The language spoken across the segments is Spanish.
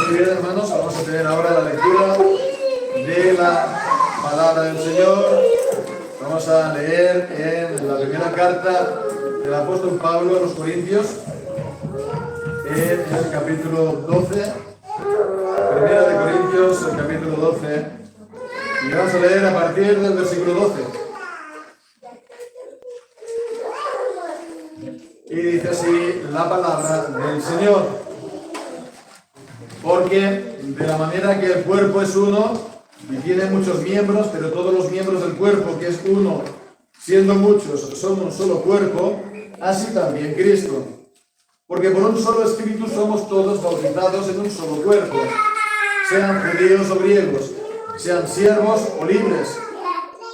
Muy bien, hermanos, vamos a tener ahora la lectura de la palabra del Señor. Vamos a leer en la primera carta del apóstol Pablo a los Corintios, en el capítulo 12. Primera de Corintios, el capítulo 12. Y vamos a leer a partir del versículo 12. Y dice así la palabra del Señor. Porque de la manera que el cuerpo es uno y tiene muchos miembros, pero todos los miembros del cuerpo, que es uno, siendo muchos, son un solo cuerpo, así también Cristo. Porque por un solo espíritu somos todos bautizados en un solo cuerpo, sean judíos o griegos, sean siervos o libres,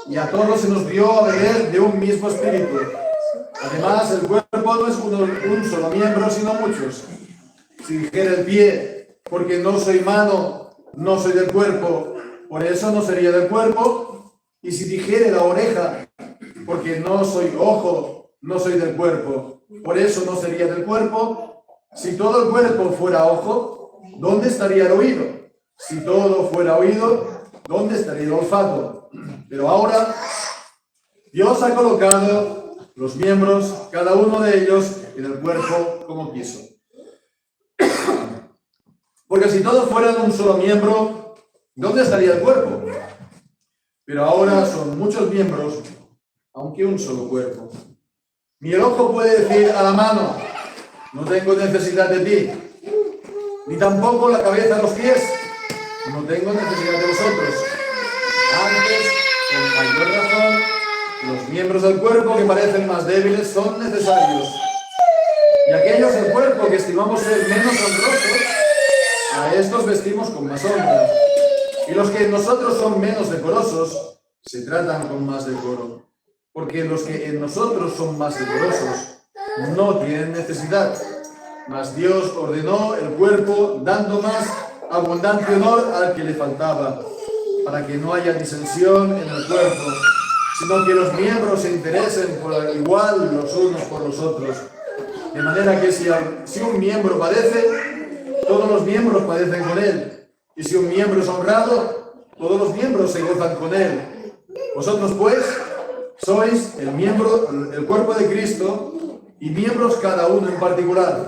y a todos se nos dio a beber de un mismo espíritu. Además, el cuerpo no es un solo miembro, sino muchos. Si dijera el pie, porque no soy mano, no soy del cuerpo, por eso no sería del cuerpo. Y si dijere la oreja, porque no soy ojo, no soy del cuerpo, por eso no sería del cuerpo. Si todo el cuerpo fuera ojo, ¿dónde estaría el oído? Si todo fuera oído, ¿dónde estaría el olfato? Pero ahora Dios ha colocado los miembros, cada uno de ellos, en el cuerpo como quiso. Porque si todos fueran un solo miembro, ¿dónde estaría el cuerpo? Pero ahora son muchos miembros, aunque un solo cuerpo. Ni el ojo puede decir a la mano, no tengo necesidad de ti, ni tampoco la cabeza a los pies, no tengo necesidad de vosotros. Antes, con mayor razón, los miembros del cuerpo que parecen más débiles son necesarios. Y aquellos del cuerpo que estimamos ser menos honrosos, a estos vestimos con más honra. Y los que en nosotros son menos decorosos, se tratan con más decoro. Porque los que en nosotros son más decorosos, no tienen necesidad. Mas Dios ordenó el cuerpo, dando más abundante honor al que le faltaba, para que no haya disensión en el cuerpo, sino que los miembros se interesen por igual los unos por los otros. De manera que si un miembro padece, todos los miembros padecen con él. Y si un miembro es honrado, todos los miembros se gozan con él. Vosotros, pues, sois el cuerpo de Cristo, y miembros cada uno en particular.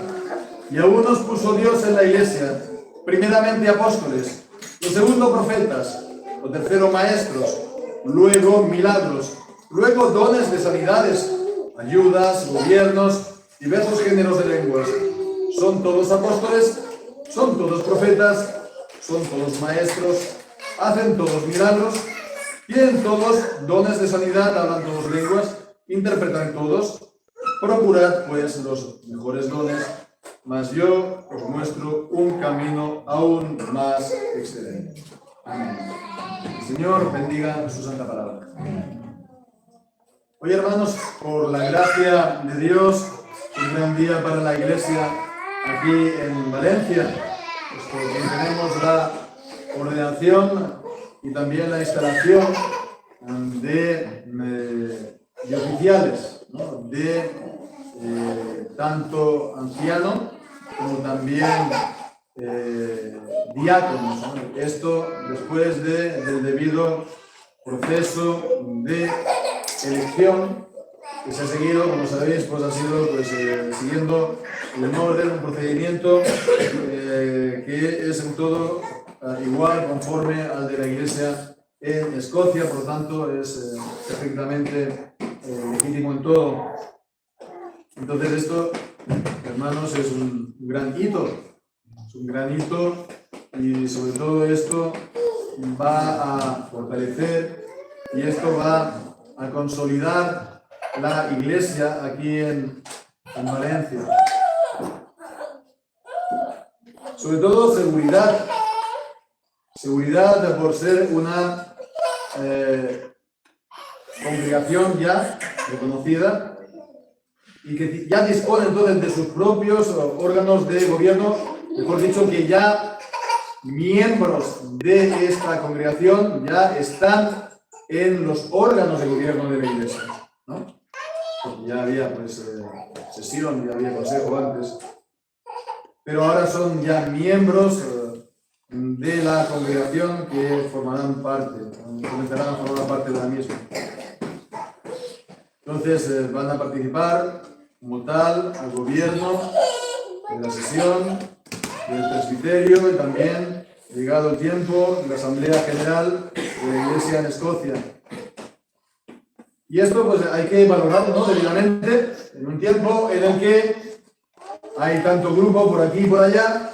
Y a unos puso Dios en la iglesia, primeramente apóstoles, lo segundo profetas, lo tercero maestros, luego milagros, luego dones de sanidades, ayudas, gobiernos, diversos géneros de lenguas. ¿Son todos apóstoles? ¿Son todos profetas? ¿Son todos maestros? ¿Hacen todos milagros? ¿Tienen todos dones de sanidad? ¿Hablan todos lenguas? ¿Interpretan todos? Procurad, pues, los mejores dones, mas yo os muestro un camino aún más excelente. Amén. El Señor bendiga su santa palabra. Hoy, hermanos, por la gracia de Dios, un gran día para la iglesia aquí en Valencia, porque tenemos la ordenación y también la instalación de oficiales, ¿no? De tanto anciano como también diáconos, ¿no? Esto después del debido proceso de elección que se ha seguido, como sabéis, pues ha sido siguiendo un orden, un procedimiento que es en todo igual, conforme al de la Iglesia en Escocia, por lo tanto es perfectamente legítimo en todo. Entonces esto, hermanos, es un gran hito, y sobre todo esto va a fortalecer y esto va a consolidar la iglesia aquí en Valencia. Sobre todo seguridad por ser una congregación ya reconocida y que ya dispone entonces de sus propios órganos de gobierno, mejor dicho, que ya miembros de esta congregación ya están en los órganos de gobierno de la iglesia, ¿no? Porque ya había sesión, ya había consejo antes, pero ahora son ya miembros de la congregación que formarán parte, comenzarán a formar parte de la misma. Entonces van a participar como tal al gobierno de la sesión, del presbiterio y también, llegado el tiempo, de la Asamblea General de la Iglesia en Escocia. Y esto pues hay que valorarlo, ¿no?, debidamente, en un tiempo en el que hay tanto grupo por aquí y por allá,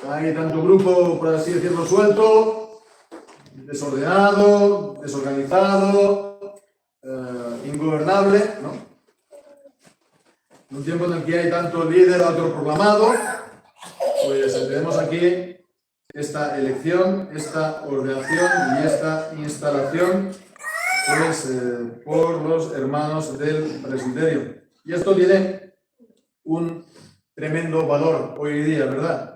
hay tanto grupo, por así decirlo, suelto, desordenado, desorganizado, ingobernable, ¿no? En un tiempo en el que hay tanto líder autoproclamado, pues tenemos aquí esta elección, esta ordenación y esta instalación, pues por los hermanos del presbiterio. Y esto tiene un tremendo valor hoy día, ¿verdad?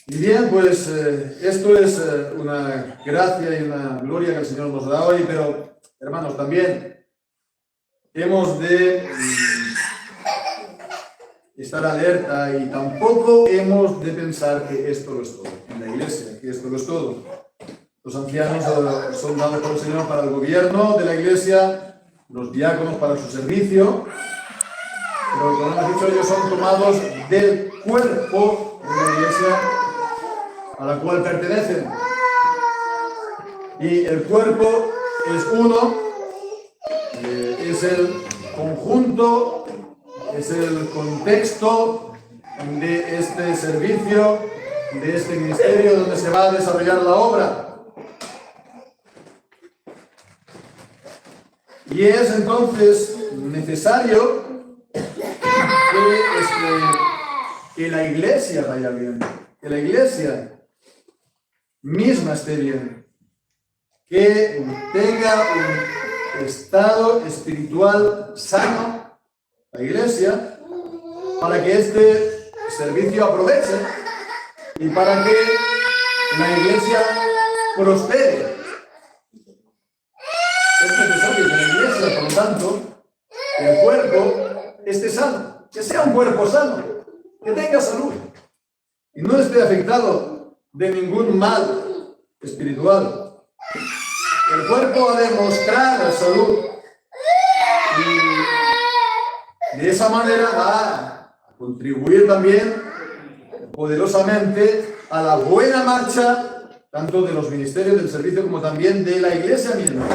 Y bien, pues esto es una gracia y una gloria que el Señor nos da hoy, pero hermanos, también hemos de estar alerta y tampoco hemos de pensar que esto lo es todo en la iglesia, que esto lo es todo. Los ancianos son dados por el Señor para el gobierno de la iglesia, los diáconos para su servicio, pero como hemos dicho, ellos son tomados del cuerpo de la iglesia a la cual pertenecen. Y el cuerpo es uno, es el conjunto, es el contexto de este servicio, de este ministerio donde se va a desarrollar la obra. Y es entonces necesario que la iglesia vaya bien, que la iglesia misma esté bien, que tenga un estado espiritual sano, la iglesia, para que este servicio aproveche y para que la iglesia prospere. Es necesario que la iglesia, por lo tanto, el cuerpo esté sano, que sea un cuerpo sano, que tenga salud y no esté afectado de ningún mal espiritual. El cuerpo ha de mostrar salud y de esa manera va a contribuir también poderosamente a la buena marcha tanto de los ministerios del servicio como también de la iglesia misma.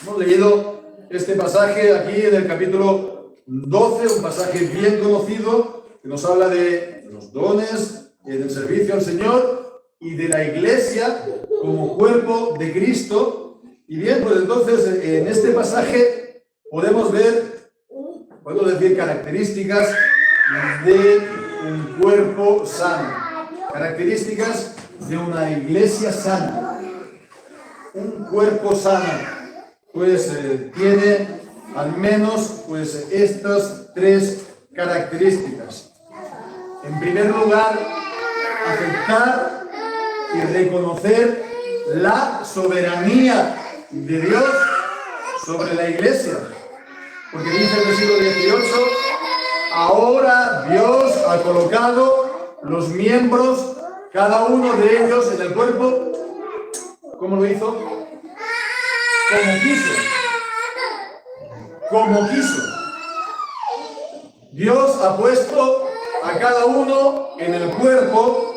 Hemos leído este pasaje aquí en el capítulo 12, un pasaje bien conocido que nos habla de los dones del servicio al Señor y de la iglesia como cuerpo de Cristo. Y bien, pues entonces en este pasaje podemos decir características de un cuerpo sano, características de una iglesia sana. Un cuerpo sano pues tiene al menos pues estas tres características. En primer lugar, aceptar y reconocer la soberanía de Dios sobre la iglesia, porque dice el versículo 18: ahora Dios ha colocado los miembros, cada uno de ellos en el cuerpo. ¿Cómo lo hizo? Como quiso. Como quiso. Dios ha puesto a cada uno en el cuerpo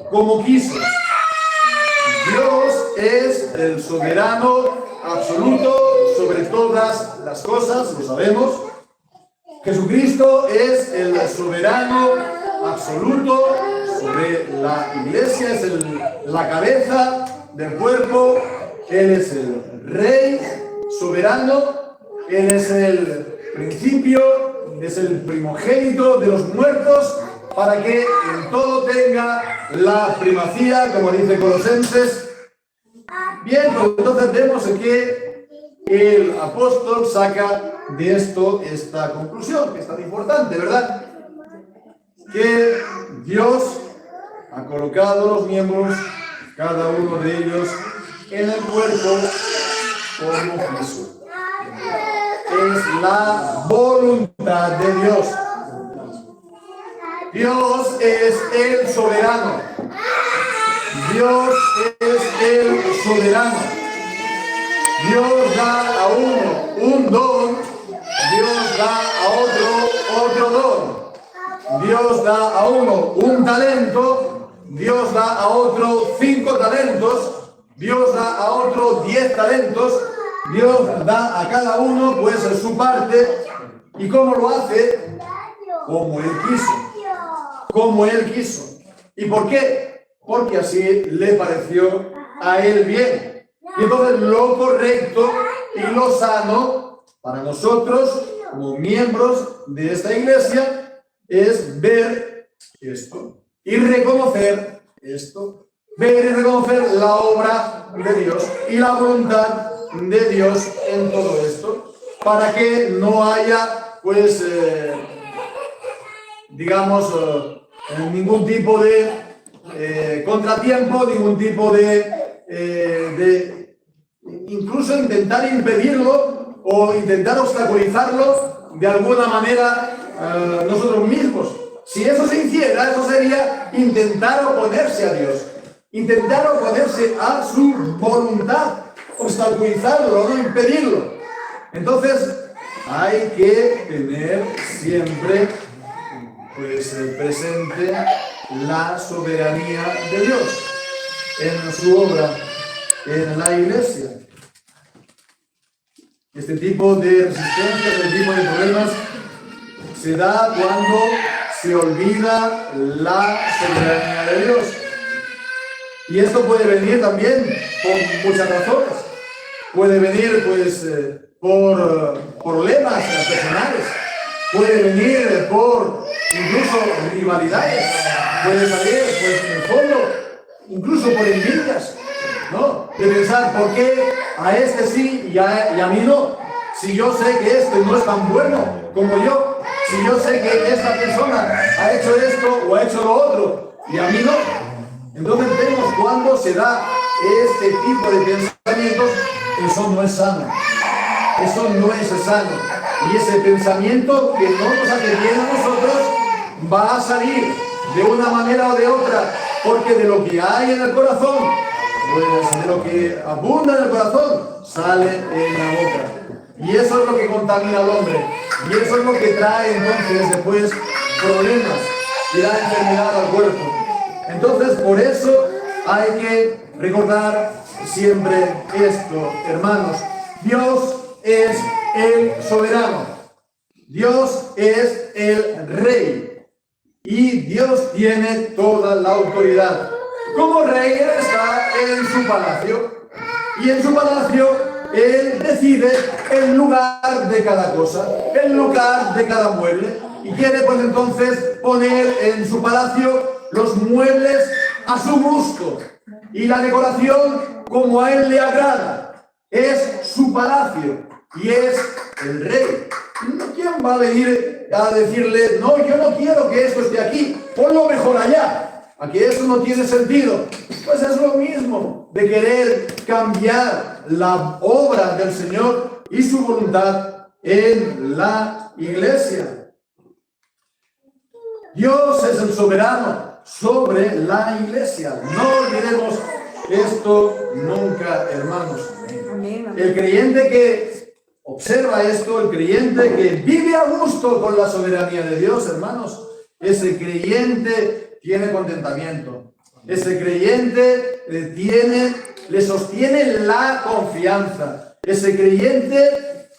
como quiso. Dios es el soberano absoluto sobre todas las cosas, lo sabemos. Jesucristo es el soberano absoluto sobre la iglesia, es la cabeza del cuerpo. Él es el Rey soberano, Él es el principio, es el primogénito de los muertos, para que en todo tenga la primacía, como dice Colosenses. Bien, pues entonces vemos que el apóstol saca de esto esta conclusión, que es tan importante, ¿verdad? Que Dios ha colocado los miembros, cada uno de ellos, en el cuerpo como quiso. Es la voluntad de Dios. Dios es el soberano. Dios es el soberano. Dios da a uno un don, Dios da a otro don. Dios da a uno un talento, Dios da a otro 5 talentos, Dios da a otro 10 talentos, Dios da a cada uno pues su parte. ¿Y cómo lo hace? Como Él quiso. Como Él quiso. ¿Y por qué? Porque así le pareció a Él bien. Y entonces lo correcto y lo sano para nosotros, como miembros de esta iglesia, es ver esto y reconocer esto. Ver y reconocer la obra de Dios y la voluntad de Dios en todo esto, para que no haya, pues, ningún tipo de contratiempo, ningún tipo de incluso intentar impedirlo o intentar obstaculizarlo de alguna manera nosotros mismos. Si eso se hiciera, eso sería intentar oponerse a Dios, intentar oponerse a su voluntad, obstaculizarlo, no impedirlo. Entonces hay que tener siempre pues presente la soberanía de Dios en su obra, en la iglesia. Este tipo de resistencia, este tipo de problemas se da cuando se olvida la soberanía de Dios. Y esto puede venir también por muchas razones. Puede venir pues por problemas personales. Puede venir por incluso rivalidades. Puede salir pues en el fondo incluso por envidias, ¿no? De pensar, ¿por qué a este sí y a mí no? Si yo sé que este no es tan bueno como yo, si yo sé que esta persona ha hecho esto o ha hecho lo otro y a mí no. Entonces vemos cuando se da este tipo de pensamientos, eso no es sano. Eso no es sano. Y ese pensamiento que no nos hace bien a nosotros va a salir de una manera o de otra, porque de lo que hay en el corazón, pues de lo que abunda en el corazón, sale en la boca. Y eso es lo que contamina al hombre. Y eso es lo que trae entonces después problemas y da enfermedad al cuerpo. Entonces, por eso hay que recordar siempre esto, hermanos. Dios es el soberano. Dios es el rey. Y Dios tiene toda la autoridad. Como rey, Él está en su palacio. Y en su palacio, Él decide el lugar de cada cosa, el lugar de cada mueble. Y quiere, pues entonces, poner en su palacio los muebles a su gusto. Y la decoración como a Él le agrada. Es su palacio. Y es el rey. ¿Quién va a venir a decirle, no, yo no quiero que esto esté aquí, ponlo mejor allá? Aquí eso no tiene sentido. Pues es lo mismo de querer cambiar la obra del Señor y su voluntad en la iglesia. Dios es el soberano sobre la iglesia. No olvidemos esto nunca, hermanos. El creyente que observa esto, el creyente que vive a gusto con la soberanía de Dios, hermanos, ese creyente tiene contentamiento. Ese creyente le sostiene la confianza. Ese creyente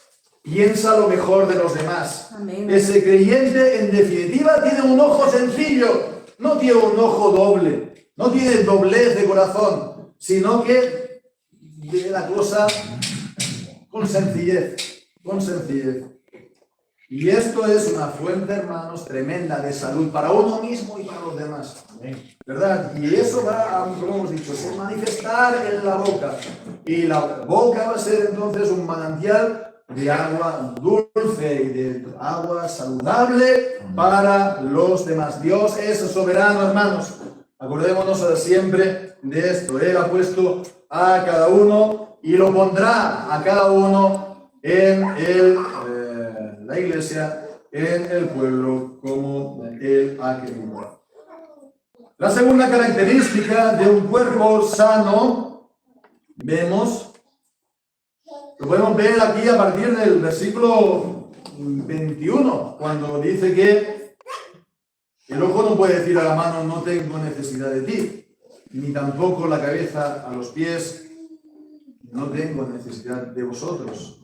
piensa lo mejor de los demás. Amén. Ese creyente, en definitiva, tiene un ojo sencillo, no tiene un ojo doble, no tiene doblez de corazón, sino que ve la cosa con sencillez, con sencillez. Y esto es una fuente, hermanos, tremenda de salud para uno mismo y para los demás. ¿Verdad? Y eso va a, como hemos dicho, se manifestar en la boca. Y la boca va a ser entonces un manantial de agua dulce y de agua saludable para los demás. Dios es soberano, hermanos. Acordémonos siempre de esto. Él ha puesto a cada uno y lo pondrá a cada uno en la iglesia, en el pueblo, como Él ha querido. La segunda característica de un cuerpo sano, lo podemos ver aquí a partir del versículo 21, cuando dice que el ojo no puede decir a la mano, no tengo necesidad de ti, ni tampoco la cabeza a los pies, no tengo necesidad de vosotros.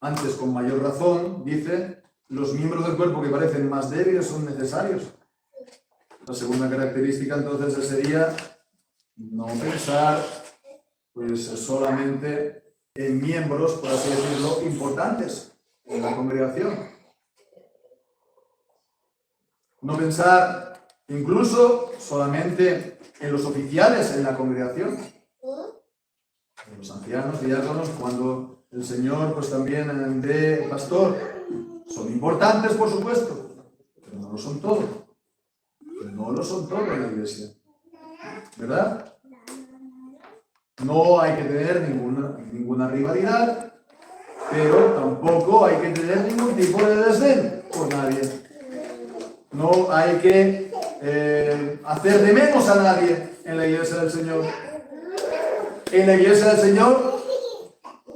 Antes, con mayor razón, dice, los miembros del cuerpo que parecen más débiles son necesarios. La segunda característica entonces sería no pensar pues solamente en miembros, por así decirlo, importantes en la congregación. No pensar incluso solamente en los oficiales en la congregación, en los ancianos, diáconos, cuando el Señor pues también de pastor. Son importantes, por supuesto, pero no lo son todo. No lo son todo en la iglesia, ¿verdad? No hay que tener ninguna rivalidad, pero tampoco hay que tener ningún tipo de desdén por nadie. No hay que hacer de menos a nadie en la iglesia del Señor. En la iglesia del Señor,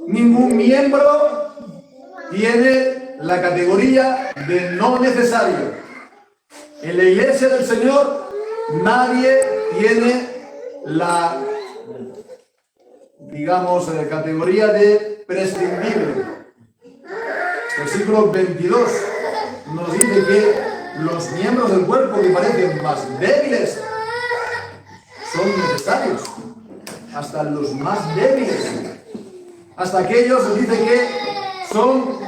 ningún miembro tiene la categoría de no necesario. En la iglesia del Señor, nadie tiene la, digamos, categoría de prescindible. Versículo 22 nos dice que los miembros del cuerpo que parecen más débiles son necesarios. Hasta los más débiles. Hasta aquellos, nos dice que son...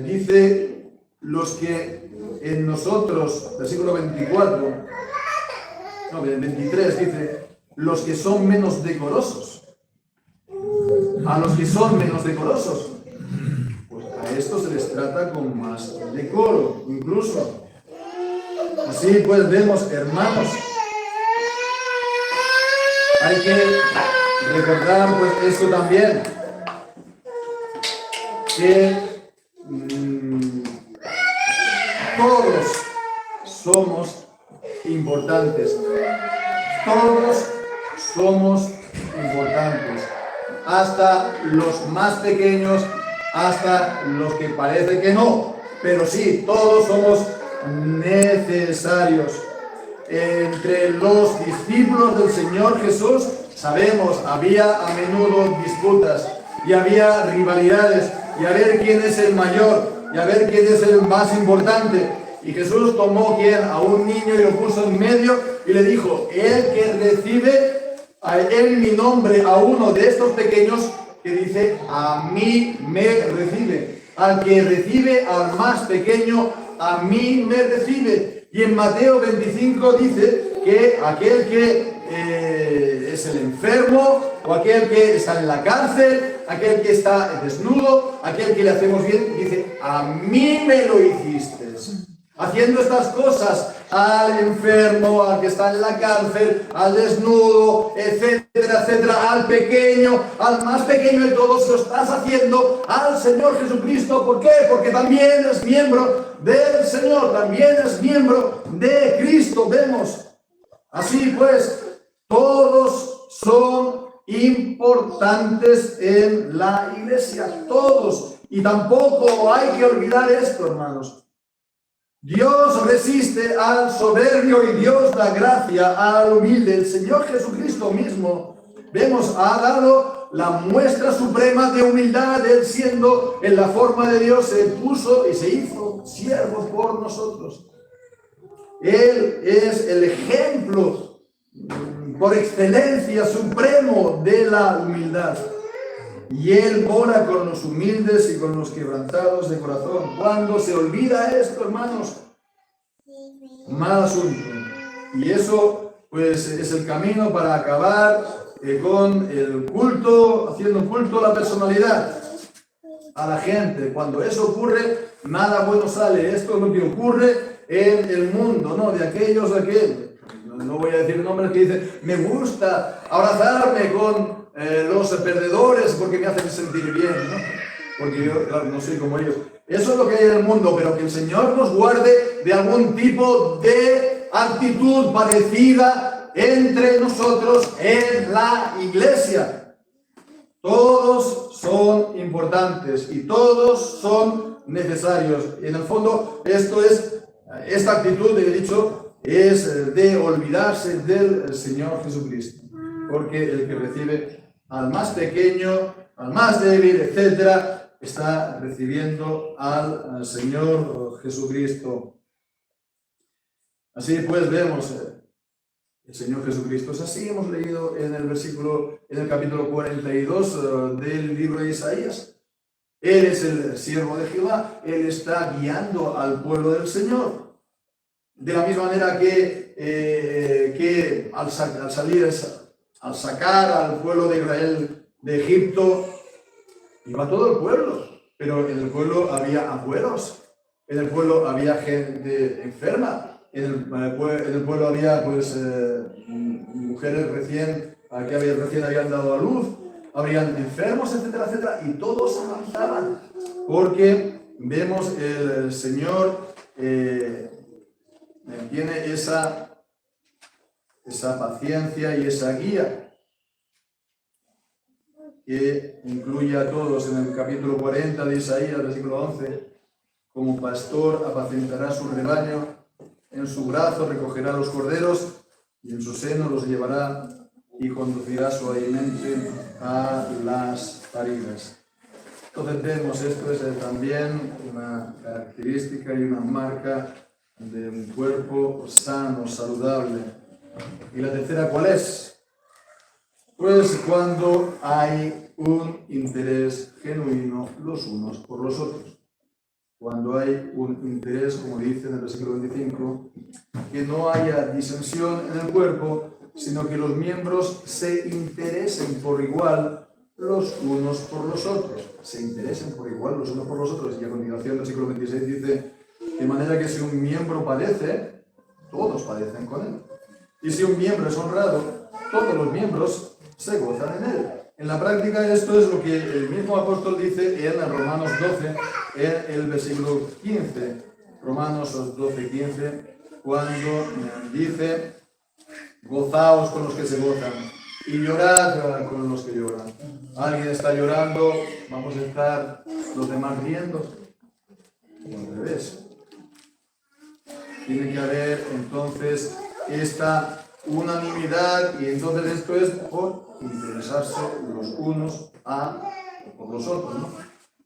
dice los que en nosotros, versículo 24, no, 23, dice los que son menos decorosos. A los que son menos decorosos, pues a estos se les trata con más decoro, incluso. Así pues vemos, hermanos, hay que recordar pues esto también, que todos somos importantes. Todos somos importantes. Hasta los más pequeños, hasta los que parece que no. Pero sí, todos somos necesarios. Entre los discípulos del Señor Jesús, sabemos, había a menudo disputas y había rivalidades. Y a ver quién es el mayor, y a ver quién es el más importante. Y Jesús tomó a un niño y lo puso en medio y le dijo, el que recibe en mi nombre a uno de estos pequeños, que dice, a mí me recibe. Al que recibe al más pequeño, a mí me recibe. Y en Mateo 25 dice que aquel que es el enfermo, o aquel que está en la cárcel, aquel que está desnudo, aquel que le hacemos bien, dice, a mí me lo hiciste. Haciendo estas cosas al enfermo, al que está en la cárcel, al desnudo, etcétera, etcétera, al pequeño, al más pequeño de todos, lo estás haciendo al Señor Jesucristo. ¿Por qué? Porque también es miembro del Señor, también es miembro de Cristo, vemos. Así pues, todos son importantes en la iglesia, todos. Y tampoco hay que olvidar esto, hermanos. Dios resiste al soberbio y Dios da gracia al humilde. El Señor Jesucristo mismo, vemos, ha dado la muestra suprema de humildad. Él, siendo en la forma de Dios, se puso y se hizo siervo por nosotros. Él es el ejemplo por excelencia supremo de la humildad. Y Él mora con los humildes y con los quebrantados de corazón. Cuando se olvida esto, hermanos, mal asunto. Y eso, pues, es el camino para acabar con el culto, haciendo culto a la personalidad, a la gente. Cuando eso ocurre, nada bueno sale. Esto es lo que ocurre en el mundo, ¿no? De aquellos, no voy a decir nombres, que dicen, me gusta abrazarme con los perdedores porque me hacen sentir bien, ¿no? Porque yo, claro, no soy como ellos. Eso es lo que hay en el mundo, pero que el Señor nos guarde de algún tipo de actitud parecida entre nosotros en la iglesia. Todos son importantes y todos son necesarios. Y en el fondo, esta actitud, he dicho, es de olvidarse del Señor Jesucristo. Porque el que recibe al más pequeño, al más débil, etcétera, está recibiendo al Señor Jesucristo. Así pues vemos el Señor Jesucristo. Es así, hemos leído en el capítulo 42 del libro de Isaías. Él es el siervo de Jehová, Él está guiando al pueblo del Señor. De la misma manera que al sacar al pueblo de Israel de Egipto, iba todo el pueblo, pero en el pueblo había abuelos, en el pueblo había gente enferma, en el pueblo había mujeres recién habían dado a luz, habrían enfermos, etcétera, etcétera, y todos avanzaban, porque vemos el Señor tiene esa paciencia y esa guía que incluye a todos. En el capítulo 40 de Isaías, versículo 11, como pastor apacentará su rebaño, en su brazo recogerá los corderos y en su seno los llevará y conducirá suavemente a las paridas. Entonces vemos, esto es también una característica y una marca de un cuerpo sano, saludable. ¿Y la tercera cuál es? Pues cuando hay un interés genuino los unos por los otros. Cuando hay un interés, como dice en el versículo 25, que no haya disensión en el cuerpo, sino que los miembros se interesen por igual los unos por los otros. Se interesen por igual los unos por los otros. Y a continuación el versículo 26 dice, de manera que si un miembro padece, todos padecen con él. Y si un miembro es honrado, todos los miembros se gozan en él. En la práctica esto es lo que el mismo apóstol dice en Romanos 12, en el versículo 15. Romanos 12, 15, cuando dice, gozaos con los que se gozan y llorad con los que lloran. Alguien está llorando, vamos a estar los demás riendo. O al revés. Tiene que haber entonces esta unanimidad, y entonces esto es por interesarse los unos por los otros, ¿no?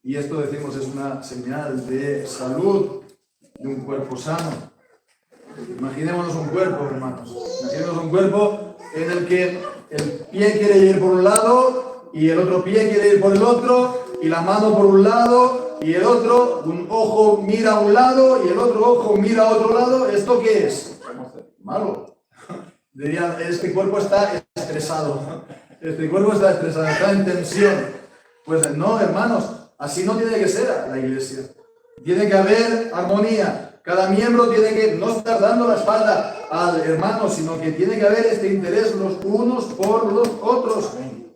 Y esto, decimos, es una señal de salud de un cuerpo sano. Imaginémonos un cuerpo, hermanos. Imaginémonos un cuerpo en el que el pie quiere ir por un lado y el otro pie quiere ir por el otro, y la mano por un lado y el otro, un ojo mira a un lado y el otro ojo mira a otro lado. ¿Esto qué es? Malo. Dirían, este cuerpo está estresado. Este cuerpo está estresado, está en tensión. Pues no, hermanos, así no tiene que ser la iglesia. Tiene que haber armonía. Cada miembro tiene que no estar dando la espalda al hermano, sino que tiene que haber este interés los unos por los otros.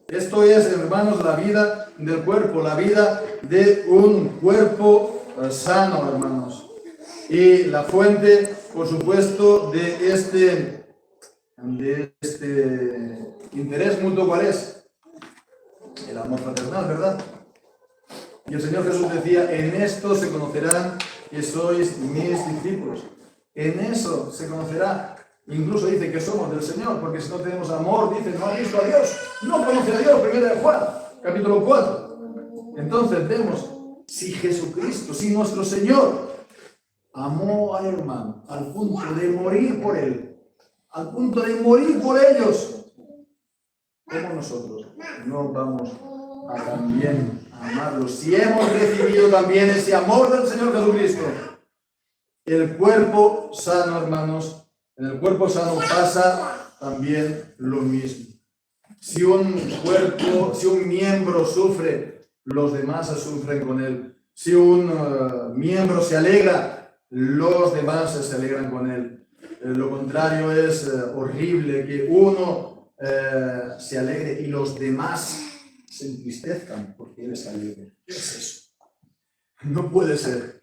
Esto es, hermanos, la vida del cuerpo, la vida de un cuerpo sano, hermanos. Y la fuente, por supuesto, de este interés mutuo, ¿cuál es? El amor fraternal, ¿verdad? Y el Señor Jesús decía, en esto se conocerán que sois mis discípulos. En eso se conocerá. Incluso dice que somos del Señor, porque si no tenemos amor, dice, no ha visto a Dios, no conoce a Dios. 1 de Juan, capítulo 4. Entonces vemos, si Jesucristo, si nuestro Señor amó al hermano al punto de morir por él, al punto de morir por ellos, ¿cómo nosotros no vamos a también amarlos? Si hemos recibido también ese amor del Señor Jesucristo. El cuerpo sano, hermanos, en el cuerpo sano pasa también lo mismo. Si un miembro sufre, los demás sufren con él. Si un miembro se alegra, los demás se alegran con él. Lo contrario es horrible, que uno se alegre y los demás se entristezcan porque él es alegre. ¿Qué es eso? No puede ser.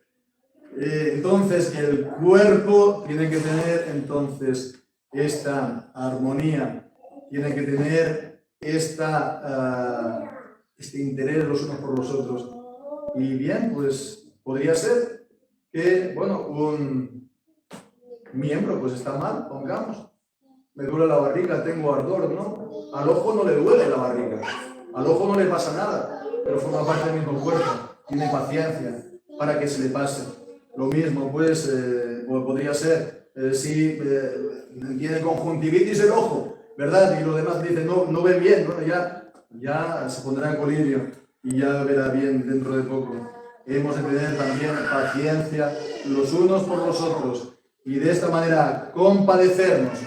Entonces el cuerpo tiene que tener entonces esta armonía, tiene que tener este interés los unos por los otros. Y bien, pues podría ser que, bueno, un miembro pues está mal, pongamos. Me duele la barriga, tengo ardor, ¿no? Al ojo no le duele la barriga, al ojo no le pasa nada, pero forma parte del mismo cuerpo, tiene paciencia para que se le pase. Lo mismo, pues, podría ser, si tiene conjuntivitis el ojo, ¿verdad? Y los demás dicen, no ven bien, bueno, ya se pondrá en colirio y ya verá bien dentro de poco. Hemos de tener también paciencia los unos por los otros y de esta manera compadecernos,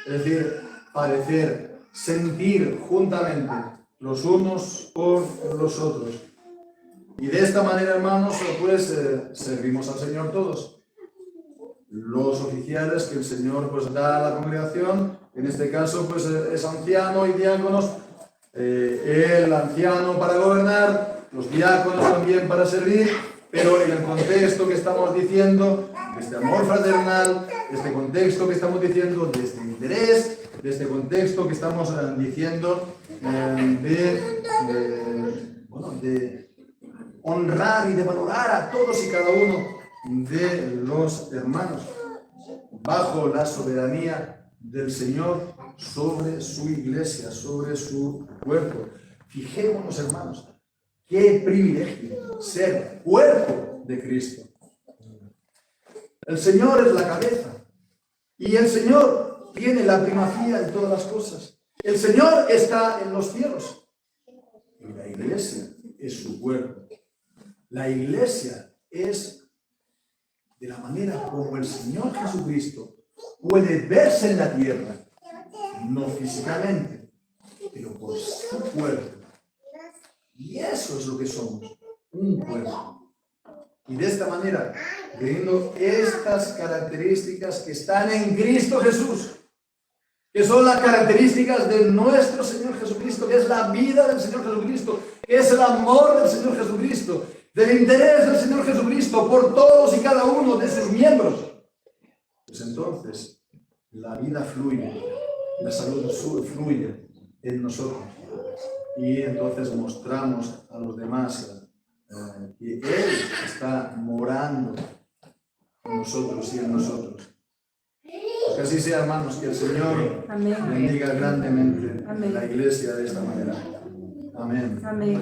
es decir, padecer, sentir juntamente los unos por los otros. Y de esta manera, hermanos, pues servimos al Señor todos. Los oficiales que el Señor pues da a la congregación, en este caso pues es anciano y diáconos, el anciano para gobernar, los diáconos también para servir, pero en el contexto que estamos diciendo, de este amor fraternal, de este contexto que estamos diciendo, de este interés, de este contexto que estamos diciendo de honrar y de valorar a todos y cada uno de los hermanos, bajo la soberanía del Señor sobre su iglesia, sobre su cuerpo. Fijémonos, hermanos, qué privilegio ser cuerpo de Cristo. El Señor es la cabeza y el Señor tiene la primacía en todas las cosas. El Señor está en los cielos y la iglesia es su cuerpo. La iglesia es de la manera como el Señor Jesucristo puede verse en la tierra, no físicamente, pero por su cuerpo. Y eso es lo que somos, un cuerpo. Y de esta manera, teniendo estas características que están en Cristo Jesús, que son las características de nuestro Señor Jesucristo, que es la vida del Señor Jesucristo, que es el amor del Señor Jesucristo, del interés del Señor Jesucristo por todos y cada uno de sus miembros, pues entonces la vida fluye, la salud fluye en nosotros y entonces mostramos a los demás que Él está morando en nosotros y en nosotros. Pues que así sea, hermanos, que el Señor bendiga grandemente la iglesia de esta manera. Amén. Amén.